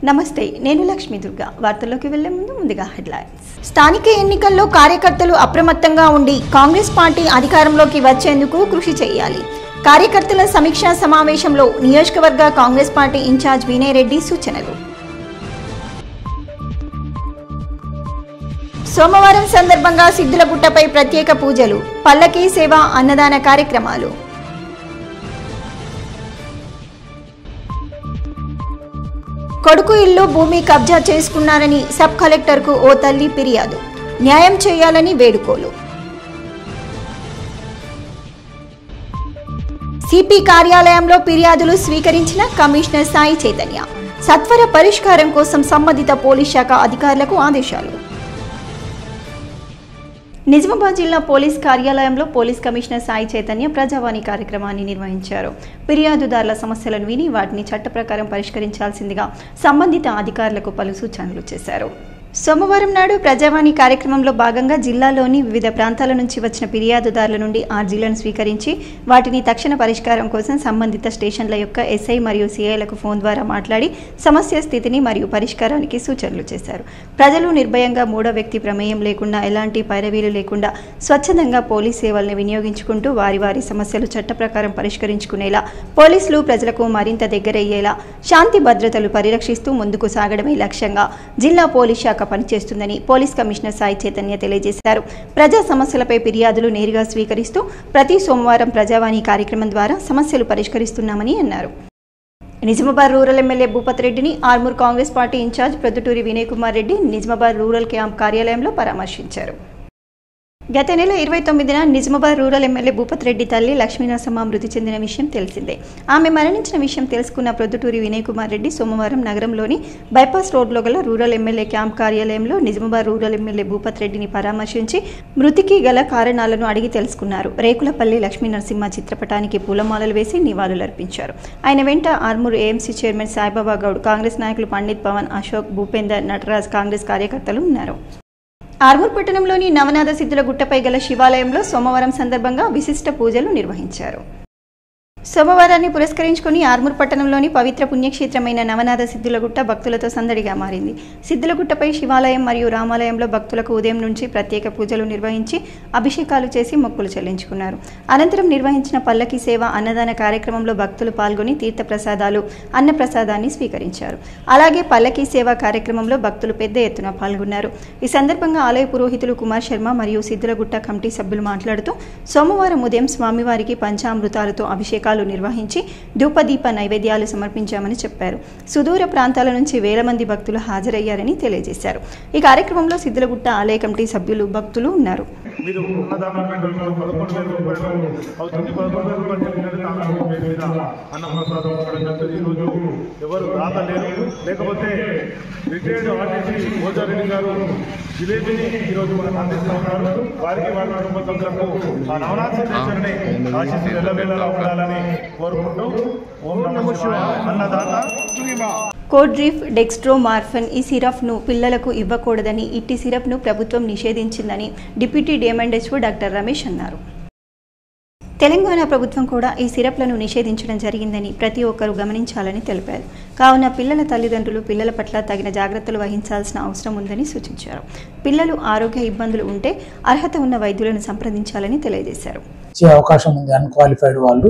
నమస్తే, నేను లక్ష్మీ దుర్గా. వార్తల్లోకి వెళ్లే ముందుగా హెడ్లైన్స్. స్థానిక ఎన్నికల్లో కార్యకర్తలు అప్రమత్తంగా ఉండి కాంగ్రెస్ పార్టీ అధికారంలోకి వచ్చేందుకు కృషి చేయాలి. కార్యకర్తల సమీక్షా సమావేశంలో నియోజకవర్గ కాంగ్రెస్ పార్టీ ఇన్ఛార్జ్ వినయ్ రెడ్డి సూచనలు. సోమవారం సందర్భంగా సిద్ధులగుట్టపై ప్రత్యేక పూజలు, పల్లకీ సేవ, అన్నదాన కార్యక్రమాలు. కొడుకు ఇల్లు భూమి కబ్జా చేసుకున్నారని సబ్ కలెక్టర్కు ఓ తల్లి ఫిర్యాదు, న్యాయం చేయాలని వేడుకోలు. సిపి కార్యాలయంలో ఫిర్యాదులు స్వీకరించిన కమిషనర్ సాయి చైతన్య, సత్వర పరిష్కారం కోసం సంబంధిత పోలీస్ శాఖ అధికారులకు ఆదేశాలు. నిజామాబాద్ జిల్లా పోలీస్ కార్యాలయంలో పోలీస్ కమిషనర్ సాయి చైతన్య ప్రజావాణి కార్యక్రమాన్ని నిర్వహించారు. ఫిర్యాదుదారుల సమస్యలను విని వాటిని చట్ట ప్రకారం పరిష్కరించాల్సిందిగా సంబంధిత అధికారులకు పలు సూచనలు చేశారు. సోమవారం నాడు ప్రజావాణి కార్యక్రమంలో భాగంగా జిల్లాలోని వివిధ ప్రాంతాల నుంచి వచ్చిన ఫిర్యాదుదారుల నుండి అర్జీలను స్వీకరించి వాటిని తక్షణ పరిష్కారం కోసం సంబంధిత స్టేషన్ల యొక్క ఎస్ఐ మరియు సిఐలకు ఫోన్ ద్వారా మాట్లాడి సమస్య స్థితిని మరియు పరిష్కారానికి సూచనలు చేశారు. ప్రజలు నిర్భయంగా మూడో వ్యక్తి ప్రమేయం లేకుండా, ఎలాంటి పైరవీలు లేకుండా స్వచ్ఛందంగా పోలీస్ సేవలను వినియోగించుకుంటూ వారి వారి సమస్యలు చట్ట ప్రకారం పరిష్కరించుకునేలా, పోలీసులు ప్రజలకు మరింత దగ్గరయ్యేలా శాంతి భద్రతలు పరిరక్షిస్తూ ముందుకు సాగడమే లక్ష్యంగా జిల్లా పోలీస్ శాఖ పనిచేస్తుందని పోలీస్ కమిషనర్ సాయి చైతన్య తెలియజేశారు. ప్రజా సమస్యలపై ఫిర్యాదులు నేరుగా స్వీకరిస్తూ ప్రతి సోమవారం ప్రజావాణి కార్యక్రమం ద్వారా సమస్యలు పరిష్కరిస్తున్నామని అన్నారు. నిజామాబాద్ రూరల్ ఎమ్మెల్యే భూపత్ రెడ్డిని Armoor Congress party in charge Proddutoori Vinay Kumar Reddy Nizamabad rural camp కార్యాలయంలో పరామర్శించారు. గత నెల 29న నిజామాబాద్ రూరల్ ఎమ్మెల్యే భూపత్ రెడ్డి తల్లి లక్ష్మీనరసమ్మ మృతి చెందిన విషయం తెలిసిందే. ఆమె మరణించిన విషయం తెలుసుకున్న ప్రొద్దుటూరి వినయ్ కుమార్ రెడ్డి సోమవారం నగరంలోని బైపాస్ రోడ్లో గల రూరల్ ఎమ్మెల్యే క్యాంప్ కార్యాలయంలో నిజామాబాద్ రూరల్ ఎమ్మెల్యే భూపత్ రెడ్డిని పరామర్శించి మృతికి గల కారణాలను అడిగి తెలుసుకున్నారు. రేకులపల్లి లక్ష్మీనరసింహ చిత్రపటానికి పూలమాలలు వేసి నివాళులర్పించారు. ఆయన వెంట ఆర్మూర్ ఏఎంసీ చైర్మన్ సాయిబాబా గౌడ్, కాంగ్రెస్ నాయకులు పండిత్ పవన్, అశోక్, భూపేందర్, నటరాజ్, కాంగ్రెస్ కార్యకర్తలు ఉన్నారు. ఆర్మూర్ పట్టణంలోని నవనాథ సిద్ధులగుట్టపై గల శివాలయంలో సోమవారం సందర్భంగా విశిష్ట పూజలు నిర్వహించారు. సోమవారాన్ని పురస్కరించుకుని ఆర్మూర్ పట్టణంలోని పవిత్ర పుణ్యక్షేత్రమైన నవనాథ సిద్ధులగుట్ట భక్తులతో సందడిగా మారింది. సిద్ధులగుట్టపై శివాలయం మరియు రామాలయంలో భక్తులకు ఉదయం నుంచి ప్రత్యేక పూజలు నిర్వహించి అభిషేకాలు చేసి మొక్కులు చెల్లించుకున్నారు. అనంతరం నిర్వహించిన పల్లకీ సేవ, అన్నదాన కార్యక్రమంలో భక్తులు పాల్గొని తీర్థప్రసాదాలు, అన్నప్రసాదాన్ని స్వీకరించారు. అలాగే పల్లకీ సేవ కార్యక్రమంలో భక్తులు పెద్ద ఎత్తున పాల్గొన్నారు. ఈ సందర్భంగా ఆలయ పురోహితులు కుమార్ శర్మ మరియు సిద్ధులగుట్ట కమిటీ సభ్యులు మాట్లాడుతూ సోమవారం ఉదయం స్వామివారికి పంచామృతాలతో అభిషేకాలు నిర్వహించి ధూపదీప నైవేద్యాలు సమర్పించామని చెప్పారు. సుదూర ప్రాంతాల నుంచి వేల మంది భక్తులు హాజరయ్యారని తెలియజేశారు. ఈ కార్యక్రమంలో సిద్ధులగుట్ట ఆలయ కమిటీ సభ్యులు, భక్తులు ఉన్నారు. జిలేబీని ఈరోజు మనకు అందిస్తూ ఉన్నారు. వారికి వారి కుటుంబ సభ్యులకు ఆ నవనాథ సిద్ధేశ్వరుని ఆశీస్సులు ఎల్లవేళలా ఉండాలని కోరుకుంటూ ఓం నమః శివాయ. అన్నదాత కోడ్రిఫ్, డెక్స్ట్రోమార్ఫన్ ఈ సిరప్ను పిల్లలకు ఇవ్వకూడదని, ఇట్టి సిరప్ను ప్రభుత్వం నిషేధించిందని డిప్యూటీ డిఎంఎండ్హెచ్ఓ డాక్టర్ రమేష్ అన్నారు. తెలంగాణ ప్రభుత్వం కూడా ఈ సిరప్లను నిషేధించడం జరిగిందని ప్రతి ఒక్కరూ గమనించాలని తెలిపారు. కావున పిల్లల తల్లిదండ్రులు పిల్లల పట్ల తగిన జాగ్రత్తలు వహించాల్సిన అవసరం ఉందని సూచించారు. పిల్లలు ఆరోగ్య ఇబ్బందులు ఉంటే అర్హత ఉన్న వైద్యులను సంప్రదించాలని తెలియజేశారు. అవకాశం ఉంది అన్క్వాలిఫైడ్ వాళ్ళు.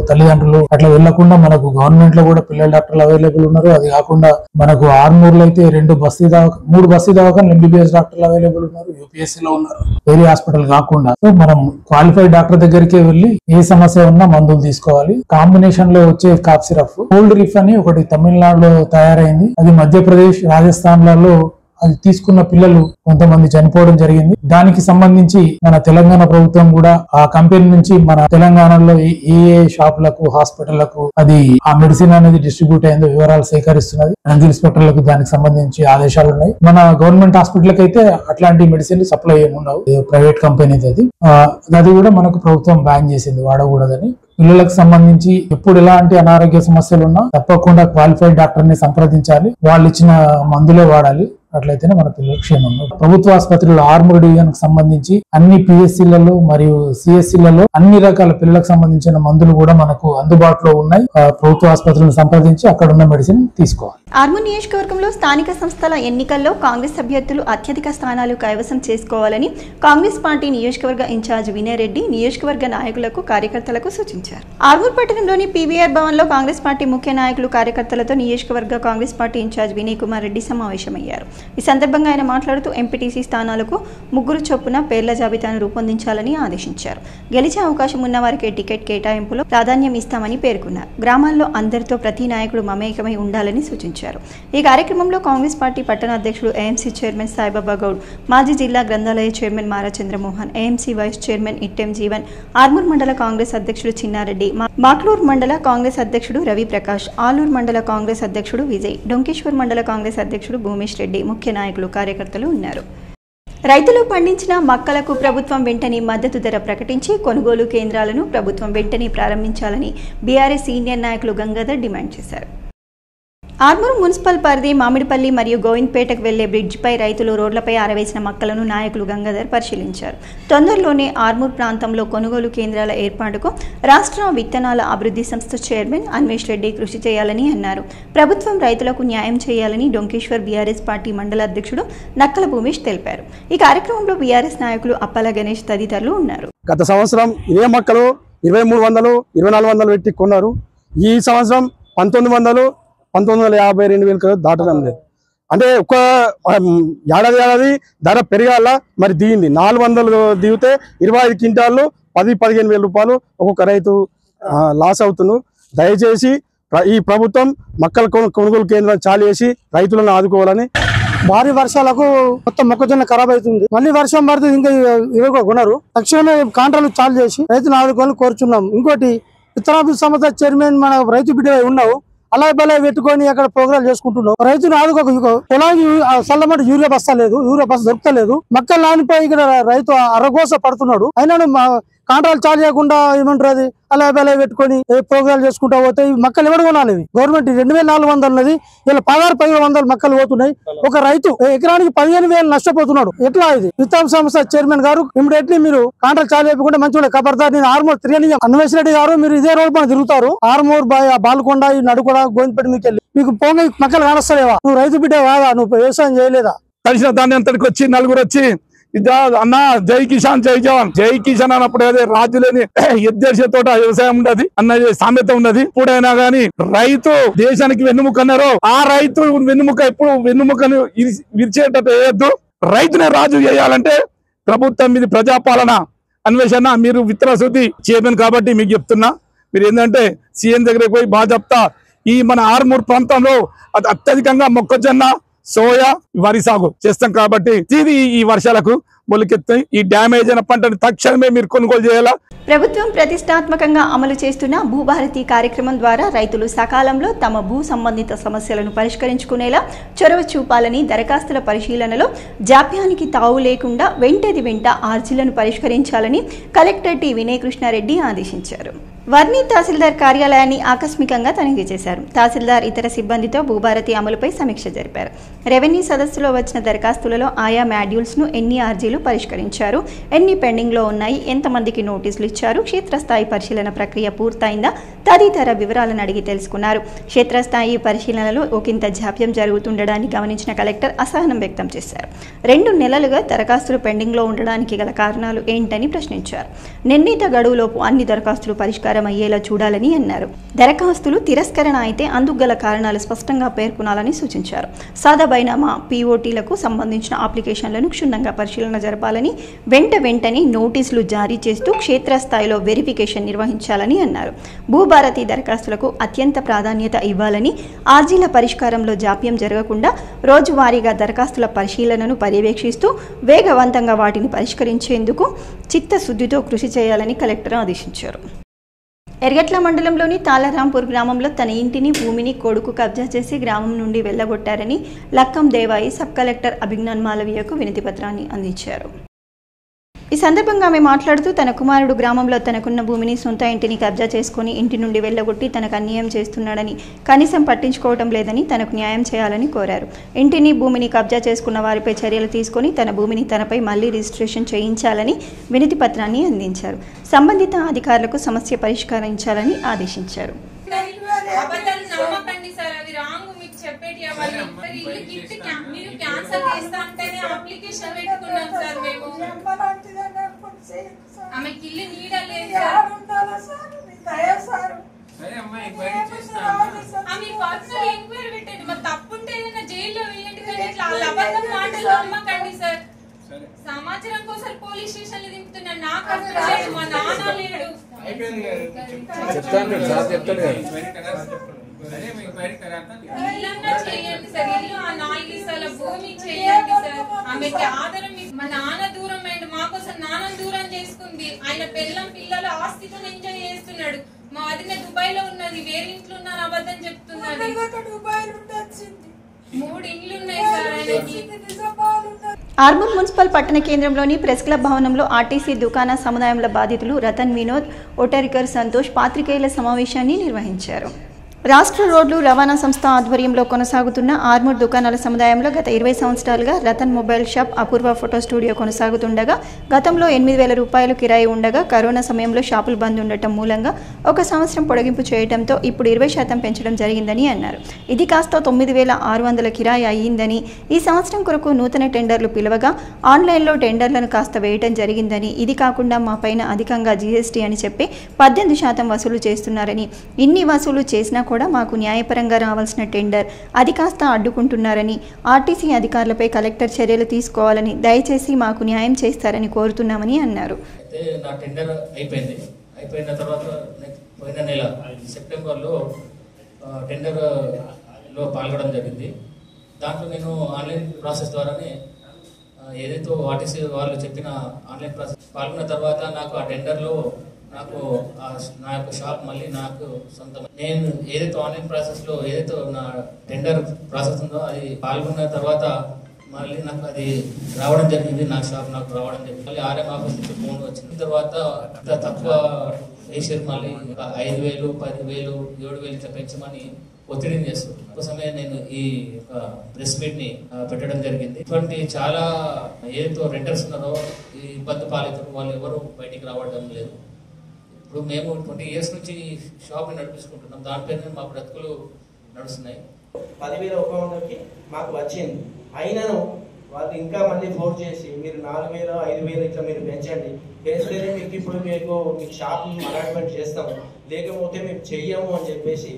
తల్లిదండ్రులు అట్లా వెళ్లకుండా మనకు గవర్నమెంట్ లో కూడా పిల్లల డాక్టర్లు అవైలబుల్ ఉన్నారు. అది కాకుండా మనకు ఆర్మూర్ లో అయితే 3 బస్తీ దవాఖానలు ఎంబీబీఎస్ డాక్టర్లు అవైలబుల్ ఉన్నారు. యూపీఎస్సీ లో ఉన్నారు. వేరే హాస్పిటల్ కాకుండా మనం క్వాలిఫైడ్ డాక్టర్ దగ్గరికే వెళ్లి ఏ సమస్య ఉన్నా మందులు తీసుకోవాలి. కాంబినేషన్ లో వచ్చే కాఫ్ సిరప్ కోల్డ్ రిఫ్ అని ఒకటి తమిళనాడులో తయారైంది. అది మధ్యప్రదేశ్, రాజస్థాన్ లలో అది తీసుకున్న పిల్లలు కొంతమంది చనిపోవడం జరిగింది. దానికి సంబంధించి మన తెలంగాణ ప్రభుత్వం కూడా ఆ కంపెనీ నుంచి మన తెలంగాణలో ఏ షాపులకు, హాస్పిటళ్లకు అది ఆ మెడిసిన్ అనేది డిస్ట్రిబ్యూట్ అయిందో వివరాలు సేకరిస్తున్నది. డ్రగ్ ఇన్స్పెక్టర్లకు దానికి సంబంధించి ఆదేశాలు ఉన్నాయి. మన గవర్నమెంట్ హాస్పిటల్కి అయితే అట్లాంటి మెడిసిన్ సప్లై ఏముండవు. ప్రైవేట్ కంపెనీ అది కూడా మనకు ప్రభుత్వం బ్యాన్ చేసింది, వాడకూడదని. పిల్లలకు సంబంధించి ఎప్పుడు ఎలాంటి అనారోగ్య సమస్యలు ఉన్నా తప్పకుండా క్వాలిఫైడ్ డాక్టర్ ని సంప్రదించాలి. వాళ్ళు ఇచ్చిన మందులే వాడాలి. అట్లయితేనే మన పిల్లలు క్షేమంగా. ప్రభుత్వ ఆసుపత్రుల్లో ఆర్మూర్ డివిజన్ కు సంబంధించి అన్ని పిఎస్సీలలో మరియు సిఎస్సీలలో అన్ని రకాల పిల్లలకు సంబంధించిన మందులు కూడా మనకు అందుబాటులో ఉన్నాయి. ప్రభుత్వ ఆసుపత్రులను సంప్రదించి అక్కడ ఉన్న మెడిసిన్ తీసుకోవాలి. ఆర్మూర్ నియోజకవర్గంలో స్థానిక సంస్థల ఎన్నికల్లో కాంగ్రెస్ అభ్యర్థులు అత్యధిక స్థానాలు కైవసం చేసుకోవాలని కాంగ్రెస్ పార్టీ నియోజకవర్గ ఇన్ఛార్జ్ వినయ్ రెడ్డి నియోజకవర్గ నాయకులకు కార్యకర్తలకు సూచించారు. ఆర్మూర్ పట్టణంలోని పీవీఆర్ భవన్లో కాంగ్రెస్ పార్టీ ముఖ్య నాయకులు కార్యకర్తలతో నియోజకవర్గ కాంగ్రెస్ పార్టీ ఇన్ఛార్జ్ వినయ్ కుమార్ రెడ్డి సమావేశమయ్యారు. ఈ సందర్భంగా ఆయన మాట్లాడుతూ ఎంపీటీసీ స్థానాలకు 3 చొప్పున పేర్ల జాబితాను రూపొందించాలని ఆదేశించారు. గెలిచే అవకాశం ఉన్న వారికి టికెట్ కేటాయింపులో ప్రాధాన్యం ఇస్తామని పేర్కొన్నారు. గ్రామాల్లో అందరితో ప్రతి నాయకుడు మమేకమై ఉండాలని సూచించారు. ఈ కార్యక్రమంలో కాంగ్రెస్ పార్టీ పట్టణ అధ్యక్షుడు ఏఎంసీ చైర్మన్ సాయిబాబా గౌడ్, మాజీ జిల్లా గ్రంథాలయ chairman Mara Chandramohan, AMC vice chairman Ittem Jeevan, Armoor మండల కాంగ్రెస్ అధ్యక్షుడు చిన్నారెడ్డి, మాక్లూర్ మండల కాంగ్రెస్ అధ్యక్షుడు రవి ప్రకాష్, ఆలూరు మండల కాంగ్రెస్ అధ్యక్షుడు విజయ్, డొంకేశ్వర్ మండల కాంగ్రెస్ అధ్యక్షుడు భూమేష్ రెడ్డి ముఖ్య నాయకులు కార్యకర్తలు ఉన్నారు. రైతులు పండించిన మక్కలకు ప్రభుత్వం వెంటనే మద్దతు ధర ప్రకటించి కొనుగోలు కేంద్రాలను ప్రభుత్వం వెంటనే ప్రారంభించాలని బీఆర్ఎస్ సీనియర్ నాయకులు గంగాధర్ డిమాండ్ చేశారు. ఆర్మూర్ మున్సిపల్ పరిధి మామిడిపల్లి మరియు గోవింద్పేటకు వెళ్లే బ్రిడ్జిపై రైతులు రోడ్లపై ఆరవేసిన మక్కలను నాయకులు గంగాధర్ పరిశీలించారు. తొందరలోనే ఆర్మూర్ ప్రాంతంలో కొనుగోలు కేంద్రాల ఏర్పాటుకు రాష్ట్ర విత్తనాల అభివృద్ధి సంస్థ చైర్మన్ అన్వేష్ రెడ్డి కృషి చేయాలని అన్నారు. ప్రభుత్వం రైతులకు న్యాయం చేయాలని డొంకేశ్వర్ బీఆర్ఎస్ పార్టీ మండల అధ్యక్షుడు నక్కల భూమేష్ తెలిపారు. ఈ కార్యక్రమంలో బీఆర్ఎస్ నాయకులు అప్పల గణేష్ తదితరులు ఉన్నారు. గత సంవత్సరం ఇదే మక్కలు 2300, 2400 పెట్టి కొన్నారు. ఈ సంవత్సరం 1900, 1952,000 దాటడం లేదు. అంటే ఒక ఏడాది ధర పెరగాల, మరి దిగింది. 400 దిగితే 25 క్వింటాళ్ళు 10-15 వేల రూపాయలు ఒక్కొక్క రైతు లాస్ అవుతున్నారు. దయచేసి ఈ ప్రభుత్వం మక్కల కొనుగోలు కేంద్రం చాలు చేసి రైతులను ఆదుకోవాలని. భారీ వర్షాలకు మొత్తం మొక్కజొన్న ఖరాబ్ అవుతుంది. మళ్ళీ వర్షం పడుతుంది, ఇంకా ఇరవై కొనరు. తక్షణమే కాంట్రాక్టులు చాలు చేసి రైతులను ఆదుకోవాలని కోరుచున్నాం. ఇంకోటి విత్తనాభివృద్ధి సంస్థ చైర్మన్ మన రైతు బిడ్డ ఉన్నావు, అలా బలా పెట్టుకొని అక్కడ ప్రోగ్రాం చేసుకుంటున్నావు. రైతులు ఆదుకోక పొలానికి చల్లమంటే యూరియా బస్తా లేదు, యూరియా బస్తా దొరకలేదు. మక్కలు నానిపోయి ఇక్కడ రైతు అరగోస పడుతున్నాడు. అయినా కాంట్రాక్ట్ చాలు చేయకుండా ఏమంటారు అది అలా బలా పెట్టుకొని ప్రోగ్రాలు చేసుకుంటా పోతే మక్కలు ఎవరు కొనాలి? గవర్నమెంట్ 2400 ఉన్నది, ఇలా 1600 మక్కలు పోతున్నాయి. ఒక రైతు ఎకరానికి 15,000 నష్టపోతున్నాడు. ఎట్లా ఇది? విత్తన సంస్థ చైర్మన్ గారు ఇమ్మీడియట్లీ మీరు కాంట్రాక్ట్ చాలు చేయకుండా మంచిగా ఖబర్దార్. నేను ఆర్మూర్ తిరిగి అన్వేష్ రెడ్డి గారు మీరు ఇదే రోడ్ పైన తిరుగుతారు. ఆర్మూర్ బాల్కొండ, నడుకొండ, గోవిందపేట మీకు వెళ్ళి మీకు పోంగ మక్కలు కానొస్తలేవా? నువ్వు రైతు బిడ్డ కాదా? నువ్వు వ్యవసాయం చేయలేదా? కలిసిన దాన్ని అంతటికి వచ్చి నలుగురు వచ్చి అన్న జై కిసాన్ జై జవాన్, జై కిసాన్ అన్నప్పుడు అదే రాజు లేని ఎద్దేశ తోట వ్యవసాయం ఉన్నది అన్న సామెత ఉన్నది. ఇప్పుడైనా గానీ రైతు దేశానికి వెన్నుముక అన్నారు. ఆ రైతు వెన్నుముక ఎప్పుడు వెన్నుముకను విరిచేటట్టు వేయద్దు. రైతునే రాజు చేయాలంటే ప్రభుత్వం ఇది ప్రజాపాలన. అన్వేషణ మీరు విత్తన శుద్ధి చైర్మన్ కాబట్టి మీకు చెప్తున్నా, మీరు ఏంటంటే సీఎం దగ్గరికి పోయి బాగా చెప్తా. ఈ మన ఆర్మూర్ ప్రాంతంలో అత్యధికంగా మొక్కజొన్న, సోయా, వరి సాగు చేస్తాం కాబట్టి ఇది ఈ వర్షాలకు మొలకెత్తాయి. ఈ డ్యామేజ్ అయిన పంటని తక్షణమే మీరు కొనుగోలు చేయాలా. ప్రభుత్వం ప్రతిష్టాత్మకంగా అమలు చేస్తున్న భూభారతి కార్యక్రమం ద్వారా రైతులు సకాలంలో తమ భూ సంబంధిత సమస్యలను పరిష్కరించుకునేలా చొరవ చూపాలని, దరఖాస్తుల పరిశీలనలో జాప్యానికి తావు లేకుండా వెంట ఆర్జీలను పరిష్కరించాలని కలెక్టర్ టి వినయ్ కృష్ణారెడ్డి ఆదేశించారు. వర్ణి తహసీల్దార్ కార్యాలయాన్ని ఆకస్మికంగా తనిఖీ చేశారు. తహసీల్దార్ ఇతర సిబ్బందితో భూభారతి అమలుపై సమీక్ష జరిపారు. రెవెన్యూ సదస్సులో వచ్చిన దరఖాస్తులలో ఆయా మాడ్యూల్స్ను ఎన్ని ఆర్జీలు పరిష్కరించారు, ఎన్ని పెండింగ్లో ఉన్నాయి, ఎంతమందికి నోటీసులు ఇచ్చారు, క్షేత్రస్థాయి పరిశీలన ప్రక్రియ పూర్తయిందా తదితర వివరాలను అడిగి తెలుసుకున్నారు. క్షేత్రస్థాయి పరిశీలనలో ఒకంత జాప్యం జరుగుతుండడాన్ని గమనించిన కలెక్టర్ అసహనం వ్యక్తం చేశారు. 2 నెలలుగా దరఖాస్తులు పెండింగ్లో ఉండడానికి గల కారణాలు ఏంటని ప్రశ్నించారు. నిర్ణీత గడువులోపు అన్ని దరఖాస్తులు పరిష్కారం అయ్యేలా చూడాలని అన్నారు. దరఖాస్తులు తిరస్కరణ అయితే అందుకు గల కారణాలు స్పష్టంగా పేర్కొనాలని సూచించారు. సాదా బైనామా పీఓటీలకు సంబంధించిన అప్లికేషన్లను క్షుణ్ణంగా పరిశీలన జరపాలని, వెంటనే నోటీసులు జారీ చేస్తూ క్షేత్రస్థాయిలో వెరిఫికేషన్ నిర్వహించాలని అన్నారు. భూభారతి దరఖాస్తులకు అత్యంత ప్రాధాన్యత ఇవ్వాలని, ఆర్జీల పరిష్కారంలో జాప్యం జరగకుండా రోజువారీగా దరఖాస్తుల పరిశీలనను పర్యవేక్షిస్తూ వేగవంతంగా వాటిని పరిష్కరించేందుకు చిత్తశుద్ధితో కృషి చేయాలని కలెక్టర్ ఆదేశించారు. ఎర్గట్ల మండలంలోని తాళరాంపూర్ గ్రామంలో తన ఇంటిని, భూమిని కొడుకు కబ్జా చేసి గ్రామం నుండి వెళ్లగొట్టారని లక్కం దేవాయి సబ్ కలెక్టర్ అభిజ్ఞాన్ మాలవీయకు వినతి పత్రాన్ని అందించారు. ఈ సందర్భంగా ఆమె మాట్లాడుతూ తన కుమారుడు గ్రామంలో తనకున్న భూమిని, సొంత ఇంటిని కబ్జా చేసుకుని ఇంటి నుండి వెళ్లగొట్టి తనకు అన్యాయం చేస్తున్నాడని, కనీసం పట్టించుకోవడం లేదని, తనకు న్యాయం చేయాలని కోరారు. ఇంటిని, భూమిని కబ్జా చేసుకున్న వారిపై చర్యలు తీసుకుని తన భూమిని తనపై మళ్లీ రిజిస్ట్రేషన్ చేయించాలని వినతి పత్రాన్ని అందించారు. సంబంధిత అధికారులకు సమస్య పరిష్కరించాలని ఆదేశించారు. దరఖాస్తు చేస్తా అంటేనే అప్లికేషన్ పెట్టుకున్నాం సార్ మేము. ఆమెకి ఇల్లు నీడలేదు సార్. ఆమె పర్సనల్ ఎంక్వైరీ పెట్టండి. మరి తప్పుంటే ఏదైనా జైల్లో వేయండి, కానీ ఇట్లా అబద్ధం మాటలు నమ్మకండి సార్. సమాచారం కోసం పోలీస్ స్టేషన్ దింపుతున్నా. నాకు అర్థం లేదు, మా నాన్న లేడు. ఇల్లన్నా చేయండి సార్, ఇల్లు ఆ 4 స్థల భూమి చేయండి సార్. ఆమెకి ఆధారం మా నాన్న దూరం అయ్యింది, మా కోసం నాన్న దూరం చేసుకుంది. ఆయన పిల్లం పిల్లల ఆస్తితో ఎంజాయ్ చేస్తున్నాడు. మా వదిన దుబాయ్ లో ఉన్నది, వేరే ఇంట్లో ఉన్నారు, అబద్ధం చెప్తున్నది. 3 ఇండ్లు ఉన్నాయి సార్ ఆయనకి. ఆర్మూర్ మున్సిపల్ పట్టణ కేంద్రంలోని ప్రెస్ క్లబ్ భవనంలో ఆర్టీసీ దుకాణ సముదాయంలో బాధితులు రతన్ వినోద్, ఓటరికర్ సంతోష్ పాత్రికేయుల సమావేశాన్ని నిర్వహించారు. రాష్ట్ర రోడ్లు రవాణా సంస్థ ఆధ్వర్యంలో కొనసాగుతున్న ఆర్మూర్ దుకాణాల సముదాయంలో గత 20 సంవత్సరాలుగా రతన్ మొబైల్ షాప్, అపూర్వ ఫోటో స్టూడియో కొనసాగుతుండగా గతంలో 8,000 రూపాయలు కిరాయి ఉండగా కరోనా సమయంలో షాపులు బంద్ ఉండటం మూలంగా 1 సంవత్సరం పొడిగింపు చేయడంతో ఇప్పుడు 20% పెంచడం జరిగిందని అన్నారు. ఇది కాస్త 9,600 కిరాయి అయ్యిందని, ఈ సంవత్సరం కొరకు నూతన టెండర్లు పిలవగా ఆన్లైన్లో టెండర్లను కాస్త వేయటం జరిగిందని, ఇది కాకుండా మా పైన అధికంగా జీఎస్టీ అని చెప్పి 18% వసూలు చేస్తున్నారని, ఇన్ని వసూలు చేసినా కూడా మాకు న్యాయపరంగా రావాల్సిన టెండర్ అది కాస్త అడ్డుకుంటున్నారని, ఆర్టీసీ అధికారులపై కలెక్టర్ చర్యలు తీసుకోవాలని, దయచేసి మాకు న్యాయం చేస్తారని కోరుతున్నామని అన్నారు. నా టెండర్ అయిపోయిన తర్వాత పోయిన నెల సెప్టెంబర్లో టెండర్లో పాల్గొనడం జరిగింది. దాంట్లో నేను ఆన్లైన్ ప్రాసెస్ ద్వారానే ఏదైతే ఆర్టీసీ వాళ్ళు చెప్పిన ఆన్లైన్ ప్రాసెస్ పాల్గొన్న తర్వాత నాకు ఆ టెండర్లో నాకు నా యొక్క షాప్ మళ్ళీ నాకు సొంతం. నేను ఏదైతే ఆన్లైన్ ప్రాసెస్లో ఏదైతే నా టెండర్ ప్రాసెస్ ఉందో అది పాల్గొన్న తర్వాత మళ్ళీ నాకు అది రావడం జరిగింది. నా షాప్ నాకు రావడం జరిగింది. మళ్ళీ ఆర్ఎం ఆఫీస్ నుంచి ఫోన్ వచ్చిన తర్వాత తక్కువ వేసారు. మళ్ళీ 5,000, 10,000, 7,000 ఇట్లా పెంచమని ఒత్తిడిని చేస్తారు. కోసమే నేను ఈ ప్రెస్ మీట్ ని పెట్టడం జరిగింది. ఇటువంటి చాలా ఏదైతే రెంటర్స్ ఉన్నారో ఈ ఇబ్బంది పాలవుతారు, వాళ్ళు ఎవరు బయటికి రావడం లేదు. ఇప్పుడు మేము 20 years నుంచి షాప్ని నడిపించుకుంటున్నాం. దానిపైన మా బ్రతుకులు నడుస్తున్నాయి. 10,100కి మాకు వచ్చింది. అయినను వాళ్ళు ఇంకా మళ్ళీ ఫోర్స్ చేసి మీరు 4,000, 5,000 ఇట్లా మీరు పెంచండి, పెంచితేనే మీకు ఇప్పుడు మీకు షాప్ అలాట్మెంట్ చేస్తాము, లేకపోతే మేము చెయ్యము అని చెప్పేసి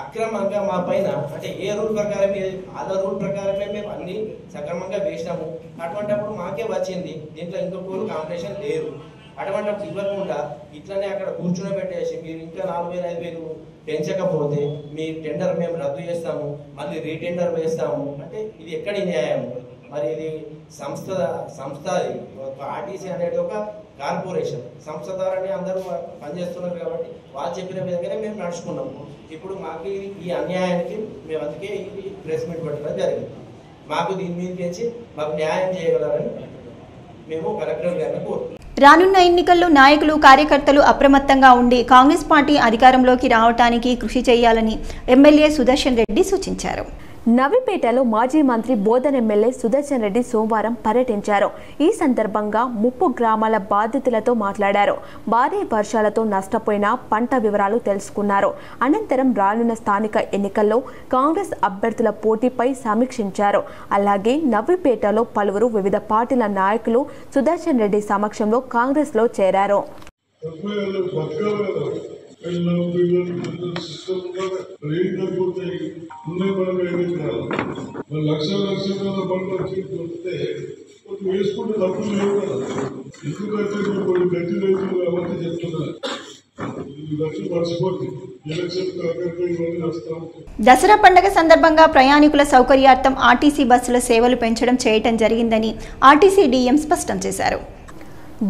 అక్రమంగా మా పైన, అంటే ఏ రూల్ ప్రకారం వాళ్ళ రూల్ ప్రకారమే మేము అన్ని సక్రమంగా వేసినాము. అటువంటిప్పుడు మాకే వచ్చింది, దీంట్లో ఇంకొకరు కాంపిటీషన్ లేరు. అటువంటిప్పుడు ఇవ్వకుండా ఇట్లనే అక్కడ కూర్చుని పెట్టేసి మీరు ఇంకా 4,000, 5,000 పెంచకపోతే మీ టెండర్ మేము రద్దు చేస్తాము, మళ్ళీ రీటెండర్ వేస్తాము అంటే ఇది ఎక్కడి న్యాయం? మరి ఇది సంస్థ ఆర్టీసీ అనేది ఒక కార్పొరేషన్ సంస్థ ద్వారానే అందరూ పనిచేస్తున్నారు కాబట్టి వాళ్ళు చెప్పిన విధంగానే మేము నడుచుకున్నాము. ఇప్పుడు మాకు ఈ అన్యాయానికి మేము అందుకే ఇది ప్రెస్ మీట్ పెట్టడం జరిగింది. మాకు దీని మీద తెచ్చి మాకు న్యాయం చేయగలరని మేము కలెక్టర్ గారిని కోరుతున్నాం. రానున్న ఎన్నికల్లో నాయకులు, కార్యకర్తలు అప్రమత్తంగా ఉండి కాంగ్రెస్ పార్టీ అధికారంలోకి రావడానికి కృషి చేయాలని ఎమ్మెల్యే సుదర్శన్ రెడ్డి సూచించారు. నవీపేటలో మాజీ మంత్రి బోధన్ ఎమ్మెల్యే సుదర్శన్ రెడ్డి సోమవారం పర్యటించారు. ఈ సందర్భంగా ముప్పు గ్రామాల బాధితులతో మాట్లాడారు. భారీ వర్షాలతో నష్టపోయిన పంట వివరాలు తెలుసుకున్నారు. అనంతరం రానున్న స్థానిక ఎన్నికల్లో కాంగ్రెస్ అభ్యర్థుల పోటీపై సమీక్షించారు. అలాగే నవీపేటలో పలువురు వివిధ పార్టీల నాయకులు సుదర్శన్ రెడ్డి సమక్షంలో కాంగ్రెస్లో చేరారు. దసరా పండుగ సందర్భంగా ప్రయాణికుల సౌకర్యార్థం ఆర్టీసీ బస్సుల సేవలు పెంచడం చేయటం జరిగిందని ఆర్టీసీ డీఎం స్పష్టం చేశారు.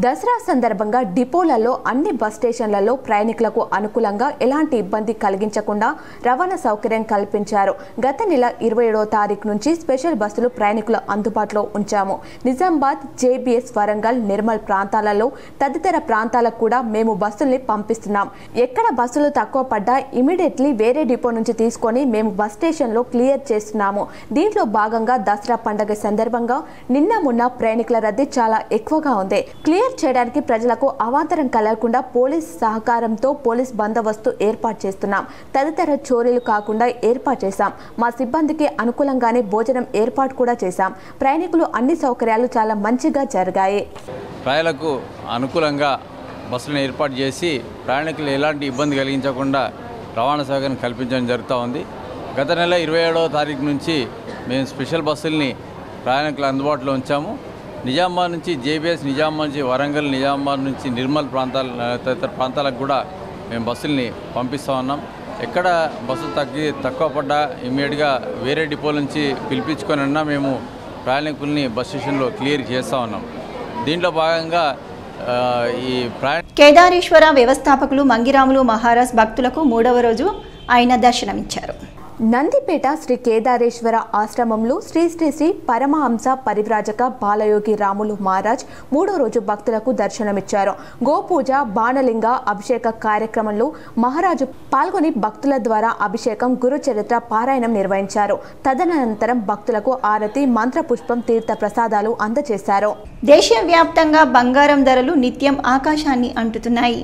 దసరా సందర్భంగా డిపోలలో అన్ని బస్ స్టేషన్లలో ప్రయాణికులకు అనుకూలంగా ఎలాంటి ఇబ్బంది కలిగించకుండా రవాణా సౌకర్యం కల్పించారు. గత నెల 27వ తారీఖు నుంచి స్పెషల్ బస్సులు ప్రయాణికుల అందుబాటులో ఉంచాము. నిజామాబాద్, జేబీఎస్, వరంగల్, నిర్మల్ ప్రాంతాలలో తదితర ప్రాంతాలకు కూడా మేము బస్సుల్ని పంపిస్తున్నాం. ఎక్కడ బస్సులు తక్కువ పడ్డా ఇమీడియట్లీ వేరే డిపో నుంచి తీసుకొని మేము బస్ స్టేషన్లో క్లియర్ చేస్తున్నాము. దీంట్లో భాగంగా దసరా పండుగ సందర్భంగా నిన్న మొన్న ప్రయాణికుల రద్దీ చాలా ఎక్కువగా ఉంది. క్లియర్ చేయడానికి ప్రజలకు అవాంతరం కలగకుండా పోలీస్ సహకారంతో పోలీస్ బందోబస్తు ఏర్పాటు చేస్తున్నాం. తదితర చోరీలు కాకుండా ఏర్పాటు చేశాం. మా సిబ్బందికి అనుకూలంగానే భోజనం ఏర్పాటు కూడా చేశాం. ప్రయాణికులు అన్ని సౌకర్యాలు చాలా మంచిగా జరిగాయి. ప్రయాణికులకు అనుకూలంగా బస్సులను ఏర్పాటు చేసి ప్రయాణికులు ఎలాంటి ఇబ్బంది కలిగించకుండా రవాణా సౌకర్యం కల్పించడం జరుగుతూ ఉంది. గత నెల 27వ తారీఖు నుంచి మేము స్పెషల్ బస్సుల్ని ప్రయాణికులు అందుబాటులో ఉంచాము. నిజామాబాద్ నుంచి జేబీఎస్, నిజామాబాద్ నుంచి వరంగల్, నిజామాబాద్ నుంచి నిర్మల్ తదితర ప్రాంతాలకు కూడా మేము బస్సుల్ని పంపిస్తూ ఉన్నాం. ఎక్కడ బస్సులు తక్కువ పడ్డా ఇమ్మీడియట్గా వేరే డిపోల నుంచి పిలిపించుకొని ఉన్నా మేము ప్రయాణికుల్ని బస్ స్టేషన్లో క్లియర్ చేస్తూ ఉన్నాం. దీంట్లో భాగంగా ఈ కేదారేశ్వర వ్యవస్థాపకులు మంగిరాములు మహారాజ్ భక్తులకు 3వ రోజు ఆయన దర్శనమిచ్చారు. నందిపేట శ్రీ కేదారేశ్వర ఆశ్రమంలో శ్రీ శ్రీ శ్రీ పరమహంస పరివ్రాజక బాలయోగి రాములు మహారాజ్ 3వ రోజు భక్తులకు దర్శనమిచ్చారు. గోపూజ, బాణలింగ అభిషేక కార్యక్రమంలో మహారాజు పాల్గొని భక్తుల ద్వారా అభిషేకం, గురుచరిత్ర పారాయణం నిర్వహించారు. తదనంతరం భక్తులకు ఆరతి, మంత్రపుష్పం, తీర్థ ప్రసాదాలు అందజేశారు. దేశవ్యాప్తంగా బంగారం ధరలు నిత్యం ఆకాశాన్ని అంటుతున్నాయి.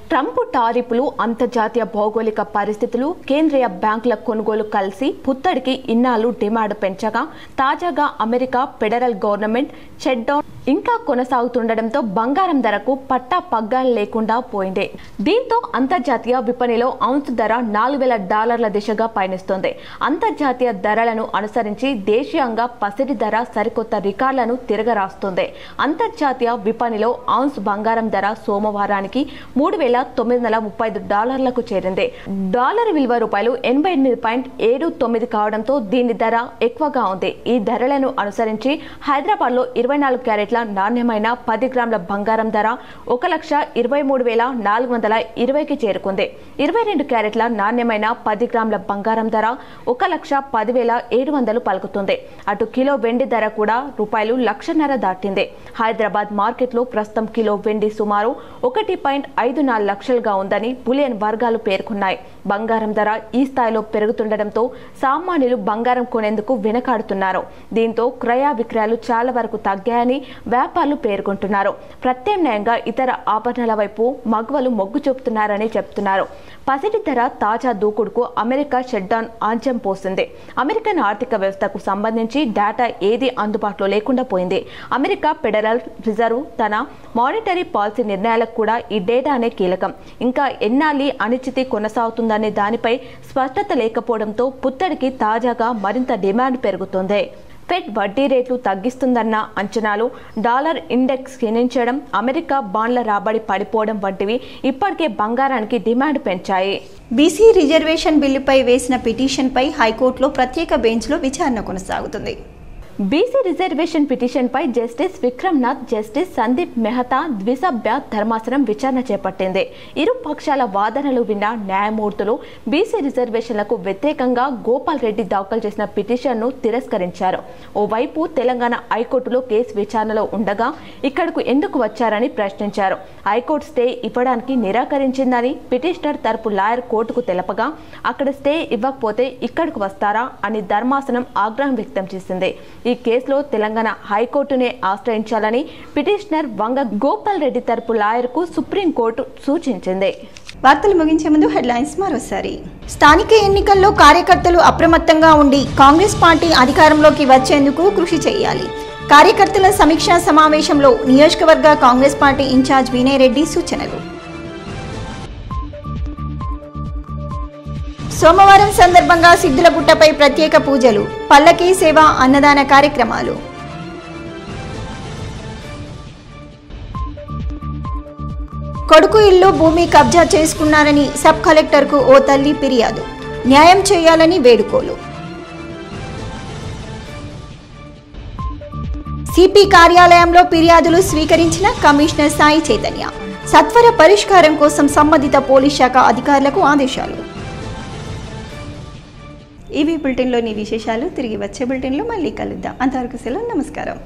ట్రంప్ టారిఫ్లు, అంతర్జాతీయ భౌగోళిక పరిస్థితులు, కేంద్రీయ బ్యాంకుల కొనుగోలు కలిసి పుత్తడికి ఇన్నాళ్ళు డిమాండ్ పెంచగా తాజాగా అమెరికా ఫెడరల్ గవర్నమెంట్ షట్డౌన్ ఇంకా కొనసాగుతుండటంతో బంగారం ధరకు పట్టా పగ్గాలు లేకుండా పోయింది. దీంతో అంతర్జాతీయ విపణిలో ఔన్స్ ధర $4,000 దిశగా పయనిస్తోంది. అంతర్జాతీయ ధరలను అనుసరించి దేశీయంగా పసిడి ధర సరికొత్త రికార్డులను తిరగరాస్తుంది. అంతర్జాతీయ విపణిలో ఔన్స్ బంగారం ధర సోమవారానికి $3,935కు చేరింది. డాలర్ విలువ రూపాయలు 88.79 కావడంతో దీని ధర ఎక్కువగా ఉంది. ఈ ధరలను అనుసరించి హైదరాబాద్ లో 24 క్యారెట్ల నాణ్యమైన 10 గ్రాముల బంగారం ధర 1,23,420కి చేరుకుంది. 22 క్యారెట్ల నాణ్యమైన 10 గ్రాముల బంగారం ధర 1,10,700 పలుకుతుంది. అటు కిలో వెండి ధర కూడా ₹1,50,000 దాటింది. హైదరాబాద్ మార్కెట్లో ప్రస్తుతం కిలో వెండి సుమారు 1.54 లక్షలుగా ఉందని బులియన్ వర్గాలు పేర్కొన్నాయి. బంగారం ధర ఈ స్థాయిలో పెరుగుతుండటంతో సామాన్యులు బంగారం కొనేందుకు వెనకాడుతున్నారు. దీంతో క్రయ విక్రయాలు చాలా వరకు తగ్గాయని వ్యాపారులు పేర్కొంటున్నారు. ప్రత్యామ్నాయంగా ఇతర ఆభరణాల వైపు మగవలు మొగ్గు చూపుతున్నారని చెప్తున్నారు. పసిడి ధర తాజా దూకుడుకు అమెరికా షట్డౌన్ ఆంచం పోసింది. అమెరికన్ ఆర్థిక వ్యవస్థకు సంబంధించి డేటా ఏది అందుబాటులో లేకుండా పోయింది. అమెరికా ఫెడరల్ రిజర్వ్ తన మానిటరీ పాలసీ నిర్ణయాలకు కూడా ఈ డేటానే కీలకం. ఇంకా ఎన్నాళ్ళీ అనిశ్చితి కొనసాగుతుందనే దానిపై స్పష్టత లేకపోవడంతో పుత్తడికి తాజాగా మరింత డిమాండ్ పెరుగుతోంది. ఫెడ్ వడ్డీ రేట్లు తగ్గిస్తుందన్న అంచనాలు, డాలర్ ఇండెక్స్ క్షీణించడం, అమెరికా బాండ్ల రాబడి పడిపోవడం వంటివి ఇప్పటికే బంగారానికి డిమాండ్ పెంచాయి. బీసీ రిజర్వేషన్ బిల్లుపై వేసిన పిటిషన్పై హైకోర్టులో ప్రత్యేక బెంచ్లో విచారణ కొనసాగుతుంది. బీసీ రిజర్వేషన్ పిటిషన్పై జస్టిస్ విక్రమ్నాథ్, జస్టిస్ సందీప్ మెహతా ద్విసభ్య ధర్మాసనం విచారణ చేపట్టింది. ఇరు పక్షాల వాదనలు విన్న న్యాయమూర్తులు బీసీ రిజర్వేషన్లకు వ్యతిరేకంగా గోపాల్ రెడ్డి దాఖలు చేసిన పిటిషన్ను తిరస్కరించారు. ఓవైపు తెలంగాణ హైకోర్టులో కేసు విచారణలో ఉండగా ఇక్కడకు ఎందుకు వచ్చారని ప్రశ్నించారు. హైకోర్టు స్టే ఇవ్వడానికి నిరాకరించిందని పిటిషనర్ తరపు లాయర్ కోర్టుకు తెలపగా అక్కడ స్టే ఇవ్వకపోతే ఇక్కడకు వస్తారా అని ధర్మాసనం ఆగ్రహం వ్యక్తం చేసింది. ఈ కేసులో తెలంగాణ హైకోర్టునే ఆశ్రయించాలని పిటిషనర్ వంగ గోపాల్ రెడ్డి తరపు లాయర్కు సుప్రీంకోర్టు సూచించింది. వార్తలు ముగించే ముందు హెడ్లైన్స్ మరోసారి. స్థానిక ఎన్నికల్లో కార్యకర్తలు అప్రమత్తంగా ఉండి కాంగ్రెస్ పార్టీ అధికారంలోకి వచ్చేందుకు కృషి చేయాలి. కార్యకర్తల సమీక్షా సమావేశంలో నియోజకవర్గ కాంగ్రెస్ పార్టీ ఇన్ఛార్జ్ వినయ్ రెడ్డి సూచనలు. సోమవారం సందర్భంగా సిద్ధులగుట్టపై ప్రత్యేక పూజలు, పల్లకీ సేవ, అన్నదాన కార్యక్రమాలు. కొడుకు ఇల్లు భూమి కబ్జా చేసుకున్నారని సబ్ కలెక్టర్కు ఓ తల్లి ఫిర్యాదు, న్యాయం చేయాలని వేడుకోలు. సిపి కార్యాలయంలో ఫిర్యాదులు స్వీకరించిన కమిషనర్ సాయి చైతన్య, సత్వర పరిష్కారం కోసం సంబంధిత పోలీస్ శాఖ అధికారులకు ఆదేశాలు. ఇవి బులెటిన్లోని విశేషాలు. తిరిగి వచ్చే బులెటిన్లో మళ్ళీ కలుద్దాం. అంతవరకు సెలవు. నమస్కారం.